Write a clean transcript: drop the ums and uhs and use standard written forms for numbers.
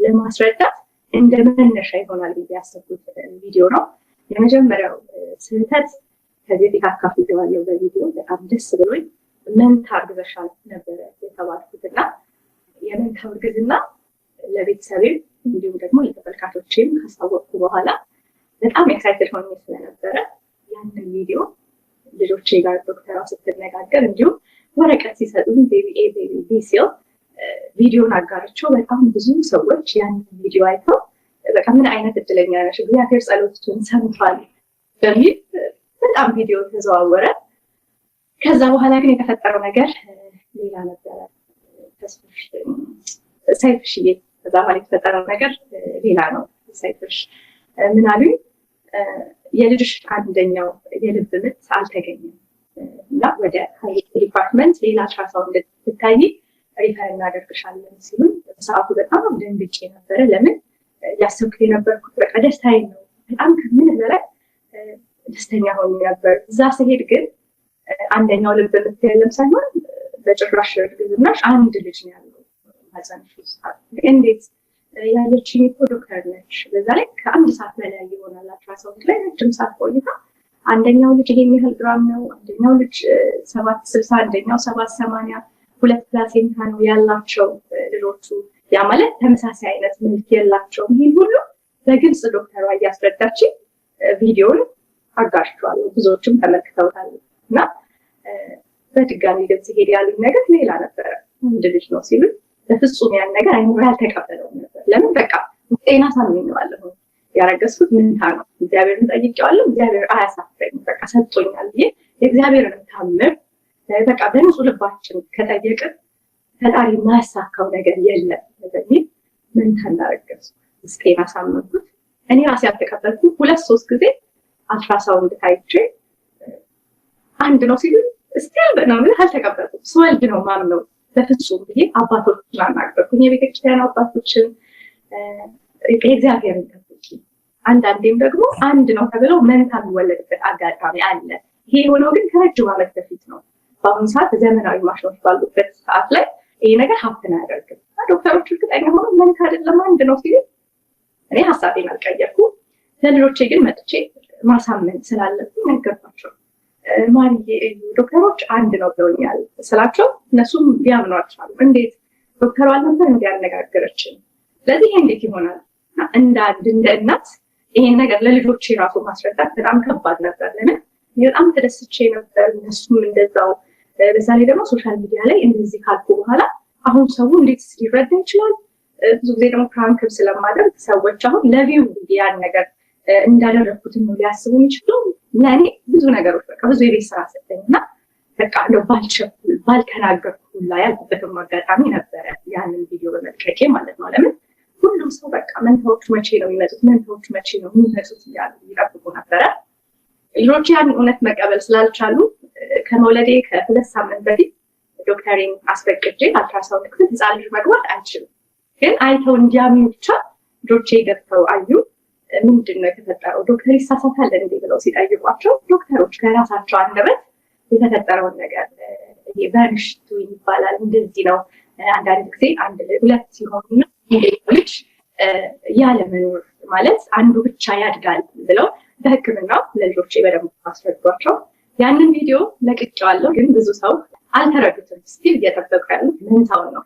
ለማስረዳት እንደ መነሻ ይሆናል ብዬ ያሰብኩት ቪዲዮ ነው። የመጀመሪያው ስህተት ከዚህ በፊት አካፍዬዋለሁ በቪዲዮ በጣም ደስ ብሎኝ መንታ እርግዘሻል ነበረ የተባልኩትና የመንታ እርግዝና ለቤተሰቤም እንዲሁም ደግሞ ለተመልካቾቼም ካሳወቅኩ በኋላ በጣም ኤክሳይትድ ሆኜ ስለነበረ ያንን ቪዲዮ ልጆቼ ጋር ዶክተሯ ስትነጋገር እንዲሁም ወረቀት ሲሰጡኝ ቤቢ ኤ ቤቢ ቢ ሲል ቪዲዮን አጋርቸው በጣም ብዙ ሰዎች ያንን ቪዲዮ አይተው በቃ ምን አይነት እድለኛ ነሽ እግዚአብሔር ጸሎትሽን ሰምቷል በሚል በጣም ቪዲዮ ተዘዋወረ። ከዛ በኋላ ግን የተፈጠረው ነገር ሌላ ነበረ። ተስፋሽ ሰይፍሽዬ ከዛ በኋላ የተፈጠረው ነገር ሌላ ነው። ሰይፍሽ ምን አሉኝ? የልጅሽ አንደኛው የልብ ምት አልተገኘም እና ወደ ሀይት ዲፓርትመንት ሌላ አልትራሳውንድ እንድትታይ ሪፈር እናደርግሻለን ሲሉኝ በሰዓቱ በጣም ደንግጬ ነበረ። ለምን ያሰብኩት የነበርኩት በቃ ደስታዬ ነው። በጣም ከምን በላይ ደስተኛ ሆኜ ነበር። እዛ ስሄድ ግን አንደኛው ልብ ምት የለም ሳይሆን በጭራሽ እርግዝናሽ አንድ ልጅ ነው ያለው ማህፀንሽ ውስጥ። እንዴት ያለችኝ እኮ ዶክተር ነች። በዛ ላይ ከአንድ ሰዓት በላይ ይሆናል አልትራሳውንድ ላይ ረጅም ሰዓት ቆይታ አንደኛው ልጅ ይሄን ያህል ግራም ነው፣ አንደኛው ልጅ 760 አንደኛው 780 ሁለት ፕላሴንታ ነው ያላቸው ልጆቹ። ያ ማለት ተመሳሳይ አይነት መልክ የላቸውም። ይሄን ሁሉ በግልጽ ዶክተሯ እያስረዳች ቪዲዮን አጋርቷል። ብዙዎችም ተመልክተውታል እና በድጋሚ ግን ሲሄድ ያሉኝ ነገር ሌላ ነበረ። አንድ ልጅ ነው ሲሉ በፍጹም ያን ነገር አይኖር ያልተቀበለው ነበር። ለምን በቃ ጤና ሳምኜዋለሁ። ያረገዝኩት ምንታ ነው። እግዚአብሔርን ጠይቄዋለሁ። እግዚአብሔር አያሳፍረኝም። በቃ ሰጥቶኛል ብዬ የእግዚአብሔርን ታምር በቃ በንጹህ ልባችን ከጠየቅን ፈጣሪ የማያሳካው ነገር የለም በሚል ምንታ እንዳረገዝኩ እስጤና ሳመንኩት። እኔ ራሴ ያልተቀበልኩት 2-3 ጊዜ አልትራሳውንድ ታይቼ አንድ ነው ሲሉ እስቲል በጣም አልተቀበልኩም። ስወልድ ነው ማምነው በፍጹም ብዬ አባቶችን አናገርኩኝ። የቤተክርስቲያን አባቶችን የእግዚአብሔርን ጠብቂ። አንዳንዴም ደግሞ አንድ ነው ተብለው መንታ የሚወለድበት አጋጣሚ አለ። ይሄ የሆነው ግን ከረጅም ዓመት በፊት ነው። በአሁኑ ሰዓት ዘመናዊ ማሽኖች ባሉበት ሰዓት ላይ ይሄ ነገር ሀብትን አያደርግም። ዶክተሮች እርግጠኛ ሆነው መንታ አይደለም አንድ ነው ሲሉ እኔ ሀሳቤን አልቀየርኩም። ለልጆቼ ግን መጥቼ ማሳመን ስላለብኝ ነገርኳቸው። ማርዬ ዶክተሮች አንድ ነው ብለውኛል ስላቸው እነሱም ሊያምኑ አልቻሉም። እንዴት ዶክተሯ ነበር እንዲያነጋገረችን፣ ስለዚህ ይሄ እንዴት ይሆናል? እንደ እናት ይሄን ነገር ለልጆቼ ራሱ ማስረዳት በጣም ከባድ ነበር። ለምን በጣም ተደስቼ ነበር፣ እነሱም እንደዛው። በዛ ላይ ደግሞ ሶሻል ሚዲያ ላይ እንደዚህ ካልኩ በኋላ አሁን ሰው እንዴት ሊረዳ ይችላል? ብዙ ጊዜ ደግሞ ፕራንክም ስለማደርግ ሰዎች አሁን ለቪው ያን ነገር እንዳደረኩት ነው ሊያስቡ የሚችለው። ለእኔ ብዙ ነገሮች በቃ ብዙ የቤት ስራ ሰጠኝና በቃ እንደው ባልቸኩል ባልተናገርኩ ሁላ ያልኩበትም አጋጣሚ ነበረ ያንን ቪዲዮ በመልቀቄ ማለት ነው። ለምን ሁሉም ሰው በቃ መንታዎቹ መቼ ነው የሚመጡት፣ መንታዎቹ መቼ ነው የሚመጡት እያሉ ይጠብቁ ነበረ። ልጆች ያን እውነት መቀበል ስላልቻሉ ከመውለዴ ከ2 ሳምንት በፊት ዶክተሬን አስፈቅጄ አልትራሳውንድ ክፍል ህፃን ልጅ መግባት አይችልም፣ ግን አይተው እንዲያምኑ ብቻ ልጆቼ ገብተው አዩ። ምንድን ነው የተፈጠረው? ዶክተር ይሳሳታል እንዴ ብለው ሲጠይቋቸው ዶክተሮች ከራሳቸው አንደበት የተፈጠረውን ነገር በርሽቱ ይባላል እንደዚህ ነው። አንዳንድ ጊዜ 1-2 ሲሆኑና ልጅ ያለመኖር ማለት አንዱ ብቻ ያድጋል ብለው በሕክምናው ለልጆቼ በደንብ አስረዷቸው። ያንን ቪዲዮ ለቅቄዋለሁ፣ ግን ብዙ ሰው አልተረዱትም። ስቲል እየጠበቁ ያሉት መንታውን ነው።